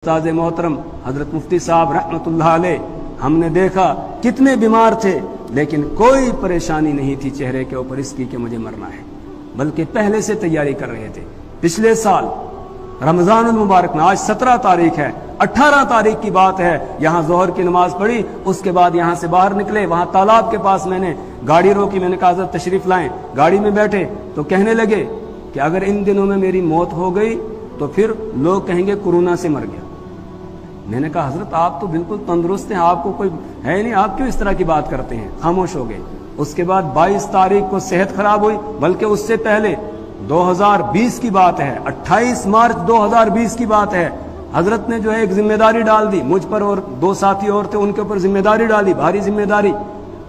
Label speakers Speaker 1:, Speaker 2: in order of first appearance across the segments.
Speaker 1: उस्ताद मोहतरम हजरत मुफ्ती साहब रहमतुल्लाह अलैह, हमने देखा कितने बीमार थे लेकिन कोई परेशानी नहीं थी चेहरे के ऊपर इसकी कि मुझे मरना है, बल्कि पहले से तैयारी कर रहे थे। पिछले साल रमजानुल मुबारक में, आज 17 तारीख है, 18 तारीख की बात है, यहाँ जोहर की नमाज पढ़ी, उसके बाद यहाँ से बाहर निकले, वहाँ तालाब के पास मैंने गाड़ी रोकी, मैंने कहा हज़रत तशरीफ लाएं। गाड़ी में बैठे तो कहने लगे कि अगर इन दिनों में मेरी मौत हो गई तो फिर लोग कहेंगे कोरोना से मर गया। मैंने कहा हजरत आप तो बिल्कुल तंदुरुस्त हैं, आपको कोई है नहीं, आप क्यों इस तरह की बात करते हैं? खामोश हो गए। उसके बाद 22 तारीख को सेहत खराब हुई, बल्कि उससे पहले 2020 की बात है, 28 मार्च 2020 की बात है, हजरत ने जो है एक जिम्मेदारी डाल दी मुझ पर, और दो साथी और थे उनके ऊपर जिम्मेदारी डाली, भारी जिम्मेदारी।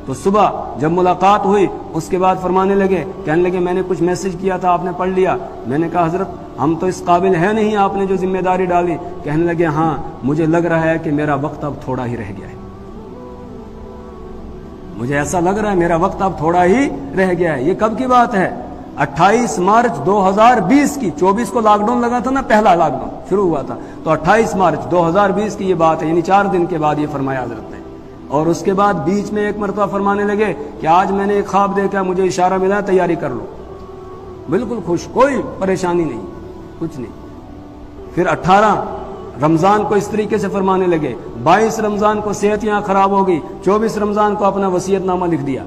Speaker 1: तो सुबह जब मुलाकात हुई उसके बाद फरमाने लगे, कहने लगे मैंने कुछ मैसेज किया था, आपने पढ़ लिया? मैंने कहा हजरत हम तो इस काबिल है नहीं, आपने जो जिम्मेदारी डाली। कहने लगे हाँ, मुझे लग रहा है कि मेरा वक्त अब थोड़ा ही रह गया है, मुझे ऐसा लग रहा है मेरा वक्त अब थोड़ा ही रह गया है। ये कब की बात है? 28 मार्च 2020 की। 24 को लॉकडाउन लगा था ना, पहला लॉकडाउन शुरू हुआ था, तो 28 मार्च 2020 की ये बात है, यानी 4 दिन के बाद ये फरमाया हजरत ने। और उसके बाद बीच में एक मरतबा फरमाने लगे कि आज मैंने एक ख्वाब देखा, मुझे इशारा मिला, तैयारी कर लो। बिल्कुल खुश, कोई परेशानी नहीं, कुछ नहीं। फिर 18 रमजान को इस तरीके से फरमाने लगे, 22 रमजान को सेहत यहाँ खराब हो गई, 24 रमजान को अपना वसीयतनामा लिख दिया,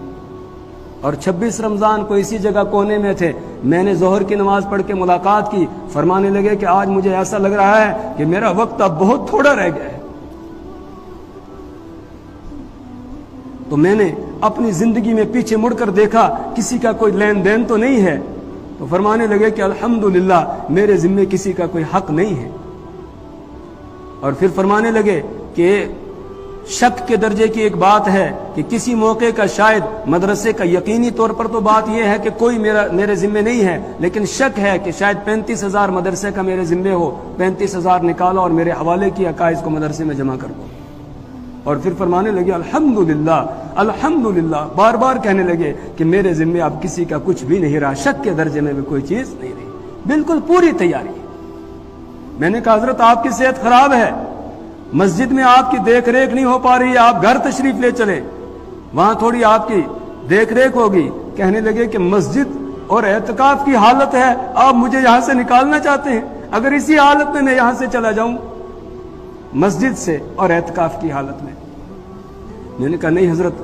Speaker 1: और 26 रमजान को इसी जगह कोने में थे, मैंने जोहर की नमाज पढ़ के मुलाकात की। फरमाने लगे कि आज मुझे ऐसा लग रहा है कि मेरा वक्त अब बहुत थोड़ा रह गया है। तो मैंने अपनी जिंदगी में पीछे मुड़कर देखा, किसी का कोई लेन देन तो नहीं है। तो फरमाने लगे कि अल्हम्दुलिल्लाह मेरे जिम्मे किसी का कोई हक नहीं है। और फिर फरमाने लगे कि शक के दर्जे की एक बात है कि किसी मौके का शायद मदरसे का, यकीनी तौर पर तो बात यह है कि कोई मेरे जिम्मे नहीं है, लेकिन शक है कि शायद 35,000 मदरसे का मेरे जिम्मे हो, 35,000 निकालो और मेरे हवाले की अकाइज को मदरसे में जमा कर दो। और फिर फरमाने लगे अल्हम्दुलिल्लाह अल्हम्दुलिल्लाह, बार बार कहने लगे कि मेरे जिम्मे अब किसी का कुछ भी नहीं रहा, शक के दर्जे में भी कोई चीज नहीं रही, बिल्कुल पूरी तैयारी। मैंने कहा हजरत आपकी सेहत खराब है, मस्जिद में आपकी देख रेख नहीं हो पा रही है, आप घर तशरीफ ले चले, वहां थोड़ी आपकी देख रेख होगी। कहने लगे कि मस्जिद और एतकाफ की हालत है, आप मुझे यहां से निकालना चाहते हैं? अगर इसी हालत में मैं यहां से चला जाऊं, मस्जिद से और एतकाफ की हालत में? मैंने कहा नहीं हजरत,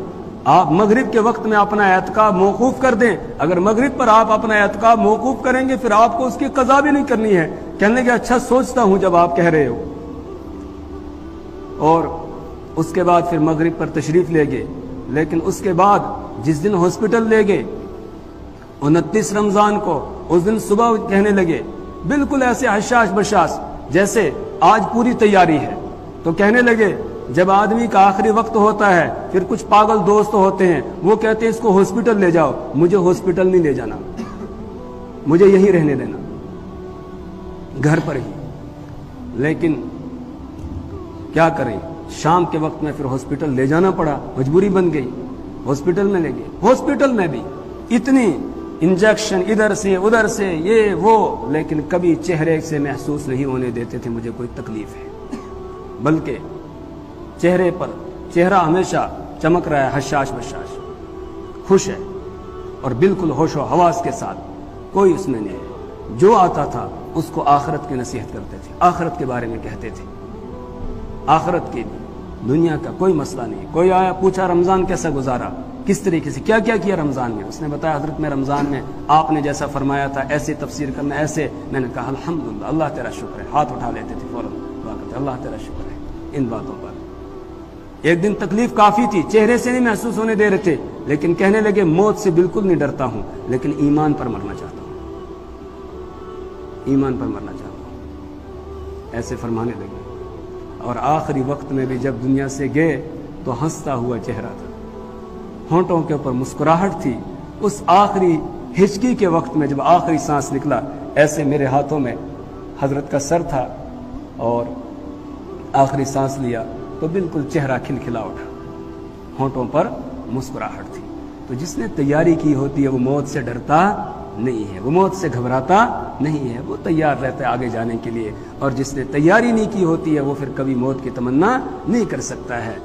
Speaker 1: आप मगरिब के वक्त में अपना एतकाफ मौकूफ कर दें, अगर मगरिब पर आप अपना एतकाफ मौकूफ करेंगे फिर आपको उसकी कज़ा भी नहीं करनी है। कहने लगे अच्छा सोचता हूं जब आप कह रहे हो। और उसके बाद फिर मगरिब पर तशरीफ ले गए, लेकिन उसके बाद जिस दिन हॉस्पिटल ले गए 29 रमजान को, उस दिन सुबह कहने लगे बिल्कुल ऐसे हशाश बशाश जैसे आज पूरी तैयारी है। तो कहने लगे जब आदमी का आखिरी वक्त होता है फिर कुछ पागल दोस्त होते हैं, वो कहते हैं इसको हॉस्पिटल ले जाओ, मुझे हॉस्पिटल नहीं ले जाना, मुझे यहीं रहने देना, घर पर ही। लेकिन क्या करें, शाम के वक्त में फिर हॉस्पिटल ले जाना पड़ा, मजबूरी बन गई, हॉस्पिटल में ले गए। हॉस्पिटल में भी इतनी इंजेक्शन इधर से उधर से ये वो, लेकिन कभी चेहरे से महसूस नहीं होने देते थे मुझे कोई तकलीफ है, बल्कि चेहरे पर चेहरा हमेशा चमक रहा है, हशाश बशाश, खुश है और बिल्कुल होशो हवास के साथ, कोई उसमें नहीं है। जो आता था उसको आखिरत की नसीहत करते थे, आखिरत के बारे में कहते थे, आखिरत की, दुनिया का कोई मसला नहीं। कोई आया पूछा रमजान कैसा गुजारा, किस तरीके से क्या क्या किया रमजान में? उसने बताया हजरत मैं रमजान में आपने जैसा फरमाया था ऐसे तफसीर करना ऐसे। मैंने कहा अल्हम्दुलिल्लाह, अल्लाह तेरा शुक्र है, हाथ उठा लेते थे फौरन, दुआ करते अल्लाह तेरा शुक्र है इन बातों पर। एक दिन तकलीफ काफी थी, चेहरे से नहीं महसूस होने दे रहे थे, लेकिन कहने लगे मौत से बिल्कुल नहीं डरता हूं, लेकिन ईमान पर मरना चाहता हूं, ईमान पर मरना चाहता हूं, ऐसे फरमाने लगे। और आखिरी वक्त में भी जब दुनिया से गए तो हंसता हुआ चेहरा था, होंठों के ऊपर मुस्कुराहट थी। उस आखिरी हिचकी के वक्त में जब आखिरी सांस निकला, ऐसे मेरे हाथों में हजरत का सर था और आखिरी सांस लिया तो बिल्कुल चेहरा खिलखिला उठा, होंठों पर मुस्कुराहट थी। तो जिसने तैयारी की होती है वो मौत से डरता نہیں ہے، وہ موت سے گھبراتا نہیں ہے، وہ تیار رہتا ہے آگے جانے کے لیے، اور جس نے تیاری نہیں کی ہوتی ہے وہ پھر کبھی موت کی تمنا نہیں کر سکتا ہے۔